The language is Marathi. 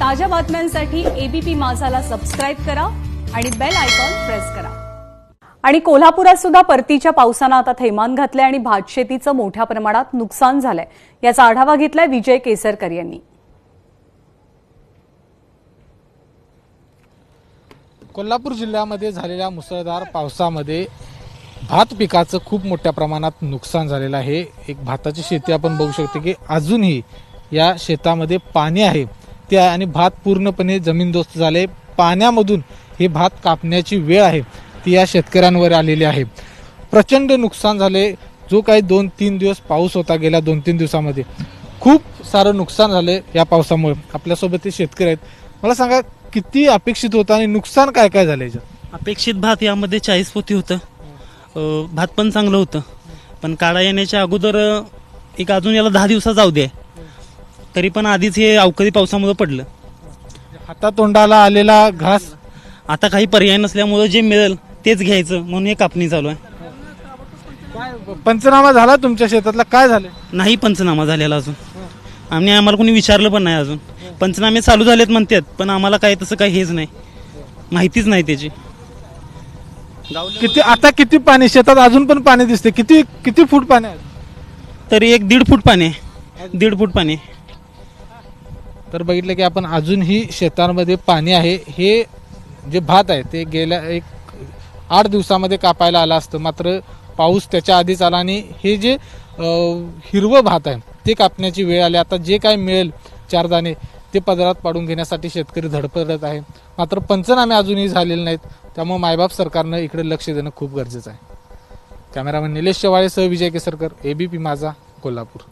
ताज्या बातम्यांसाठी एबीपी माझाला सबस्क्राईब करा आणि बेल आयकॉन प्रेस करा। आणि कोल्हापुरात सुद्धा परतीच्या पावसानं आता थैमान घातले आणि भातशेतीचं मोठ्या प्रमाणात नुकसान झालंय। याचा आढावा घेतलाय विजय केसरकर यांनी। कोल्हापूर जिल्ह्यामध्ये झालेल्या मुसळधार पावसामध्ये भात पिकाचं खूप मोठ्या प्रमाणात नुकसान झालेलं आहे। एक भाताची शेती आपण बघू शकतो की अजूनही या शेतामध्ये पाणी आहे ते आणि भात पूर्णपणे जमीनदोस्त झाले। पाण्यामधून हे भात कापण्याची वेळ आहे ती या शेतकऱ्यांवर आलेली आहे। प्रचंड नुकसान झाले। जो काही 2-3 दिवस पाऊस होता गेल्या 2-3 दिवसामध्ये खूप सारं नुकसान झाले या पावसामुळे। आपल्यासोबत ते शेतकरी आहेत, मला सांगा किती अपेक्षित होतं आणि नुकसान काय काय झालं याच्यात? अपेक्षित भात यामध्ये 40 पोती होतं। भात पण चांगलं होतं, पण काढा येण्याच्या अगोदर एक अजून याला 10 दिवस जाऊ दे, तरी पण आधीच हे अवकाळी पावसामुळे पडलं। हातातोंडाला आलेला घास आता काही पर्याय नसल्यामुळे जे मिळेल तेच घ्यायचं म्हणून हे कापणी चालू आहे। पंचनामा झाला तुमच्या शेतातला? काय झालं? नाही पंचनामा झालेला अजून, आम्ही आम्हाला कोणी विचारलं पण नाही अजून। पंचनामे चालू झालेत म्हणतात, पण आम्हाला काय तसं काही हेच नाही, माहितीच नाही त्याची। किती आता किती पाणी शेतात? अजून पण पाणी दिसते। किती किती फूट पाणी आहे? तरी एक 1.5 फूट पाणी आहे, 1.5 फूट पाणी। तर बघितलं की आपण अजूनही शेतांमध्ये पाणी आहे। हे जे भात आहे ते गेल्या 8 दिवसामध्ये कापायला आला असतं, मात्र पाऊस त्याच्या आधीच आला आणि हे जे हिरवं भात आहे ते कापण्याची वेळ आली। आता जे काय मिळेल 4 दाणे ते पदरात पाडून घेण्यासाठी शेतकरी धडपडत आहे, मात्र पंचनामे अजूनही झालेले नाहीत। त्यामुळे मायबाप सरकारनं इकडे लक्ष देणं खूप गरजेचं आहे। कॅमेरामन निलेश शेवाळेसह विजय केसरकर, एबीपी माझा, कोल्हापूर।